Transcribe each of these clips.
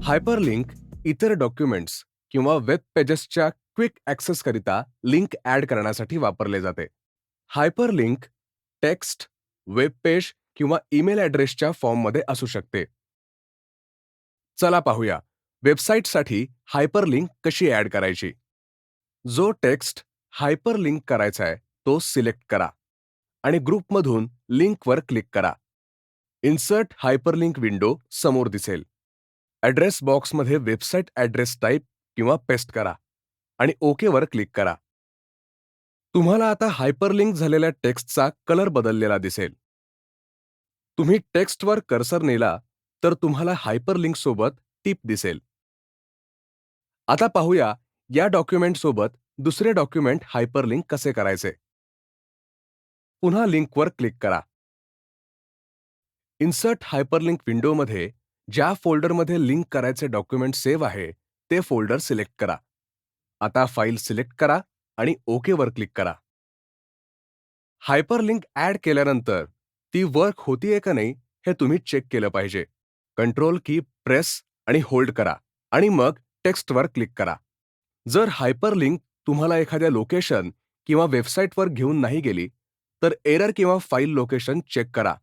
Hyperlink इतर documents किंवा web पेजेसच्या quick ॲक्सेसकरिता link add करण्यासाठी वापरले जाते. हायपरलिंक टेक्स्ट, वेब पेज किंवा ईमेल ॲड्रेसच्या फॉर्ममध्ये असू शकते. चला पाहूया वेबसाईटसाठी हायपरलिंक कशी ॲड करायची. जो टेक्स्ट हायपरलिंक करायचा आहे तो सिलेक्ट करा आणि ग्रुपमधून लिंकवर क्लिक करा. इन्सर्ट हायपरलिंक विंडो समोर दिसेल. ॲड्रेस बॉक्समध्ये वेबसाईट ॲड्रेस टाईप किंवा पेस्ट करा आणि ओकेवर क्लिक करा. तुम्हाला आता हायपरलिंक झालेल्या टेक्स्टचा कलर बदललेला दिसेल. तुम्ही टेक्स्टवर कर्सर नेला तर तुम्हाला हायपरलिंक सोबत टिप दिसेल. आता पाहूया या डॉक्युमेंटसोबत दुसरे डॉक्युमेंट हायपरलिंक कसे करायचे. पुन्हा लिंकवर क्लिक करा. इन्सर्ट हायपरलिंक विंडोमध्ये ज्या फोल्डरमध्ये लिंक करायचे डॉक्युमेंट सेव्ह आहे ते फोल्डर सिलेक्ट करा. आता फाईल सिलेक्ट करा आणि ओकेवर क्लिक करा. हायपरलिंक ॲड केल्यानंतर ती वर्क होतीये का नाही हे तुम्ही चेक केलं पाहिजे. कंट्रोल की प्रेस आणि होल्ड करा आणि मग टेक्स्टवर क्लिक करा. जर हायपरलिंक तुम्हाला एखाद्या लोकेशन किंवा वेबसाईटवर घेऊन नाही गेली तर एरर किंवा फाईल लोकेशन चेक करा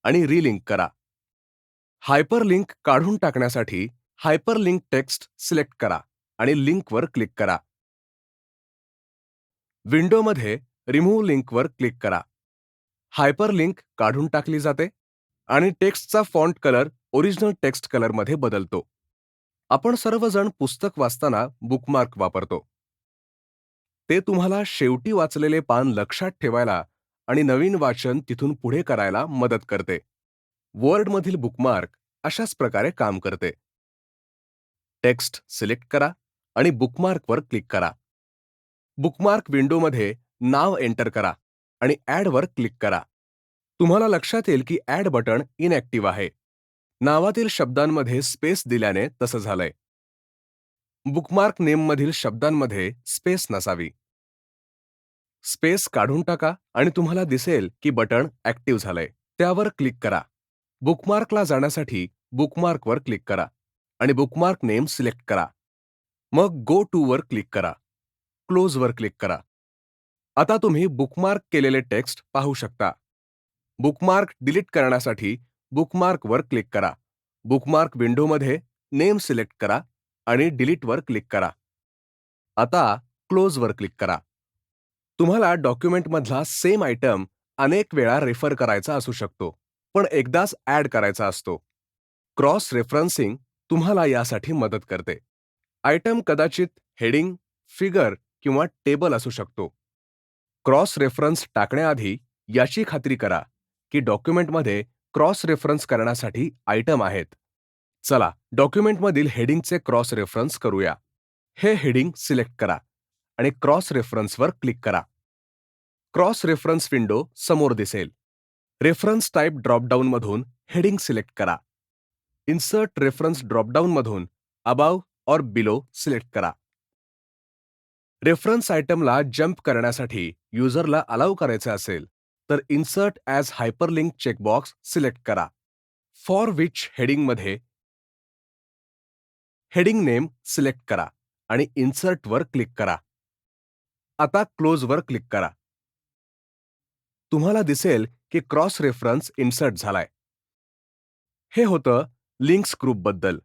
आणि रिलिंक करा. हायपरलिंक काढून टाकण्यासाठी हायपरलिंक टेक्स्ट सिलेक्ट करा आणि लिंकवर क्लिक करा. विंडोमध्ये रिमूव्ह लिंकवर क्लिक करा. हायपरलिंक काढून टाकली जाते आणि टेक्स्टचा फॉन्ट कलर ओरिजिनल टेक्स्ट कलरमध्ये बदलतो. आपण सर्वजण पुस्तक वाचताना बुकमार्क वापरतो. ते तुम्हाला शेवटी वाचलेले पान लक्षात ठेवायला आणि नवीन वाचन तिथून पुढे करायला मदत करते. वर्डमधील बुकमार्क अशाच प्रकारे काम करते. टेक्स्ट सिलेक्ट करा आणि बुकमार्कवर क्लिक करा. बुकमार्क विंडोमध्ये नाव एंटर करा आणि ॲडवर क्लिक करा. तुम्हाला लक्षात येईल की ॲड बटण इनॲक्टिव्ह आहे. नावातील शब्दांमध्ये स्पेस दिल्याने तसं झालंय. बुकमार्क नेममधील शब्दांमध्ये स्पेस नसावी. स्पेस काढून टाका आणि तुम्हाला दिसेल की बटण ॲक्टिव्ह झालंय. त्यावर क्लिक करा. बुकमार्कला जाण्यासाठी बुकमार्कवर क्लिक करा आणि बुकमार्क नेम सिलेक्ट करा. मग गो टू वर क्लिक करा. क्लोजवर क्लिक करा. आता तुम्ही बुकमार्क केलेले टेक्स्ट पाहू शकता. बुकमार्क डिलीट करण्यासाठी बुकमार्कवर क्लिक करा. बुकमार्क विंडोमध्ये नेम सिलेक्ट करा आणि डिलीटवर क्लिक करा. आता क्लोजवर क्लिक करा. तुम्हाला डॉक्युमेंटमधला सेम आयटम अनेक वेळा रेफर करायचा असू शकतो, पण एकदाच ॲड करायचा असतो. क्रॉस रेफरन्सिंग तुम्हाला यासाठी मदत करते. आयटम कदाचित हेडिंग, फिगर किंवा टेबल असू शकतो. क्रॉस रेफरन्स टाकण्याआधी याची खात्री करा की डॉक्युमेंटमध्ये क्रॉस रेफरन्स करण्यासाठी आयटम आहेत. चला डॉक्युमेंटमधील हेडिंगचे क्रॉस रेफरन्स करूया. हे हेडिंग सिलेक्ट करा आणि क्रॉस रेफरन्सवर क्लिक करा. क्रॉस रेफरन्स विंडो समोर दिसेल. रेफरन्स टाईप ड्रॉपडाऊनमधून हेडिंग सिलेक्ट करा. इन्सर्ट रेफरन्स ड्रॉपडाऊनमधून अबाव और बिलो सिलेक्ट करा. रेफरन्स आयटमला जंप करण्यासाठी युजरला अलाउ करायचे असेल तर insert as hyperlink checkbox select करा. फॉर विच हेडिंगमध्ये हेडिंग नेम सिलेक्ट करा आणि इन्सर्टवर क्लिक करा. आता क्लोजवर क्लिक करा. तुम्हाला दिसेल की क्रॉस रेफरन्स इन्सर्ट झालाय. हे होतं लिंक्स ग्रुपबद्दल.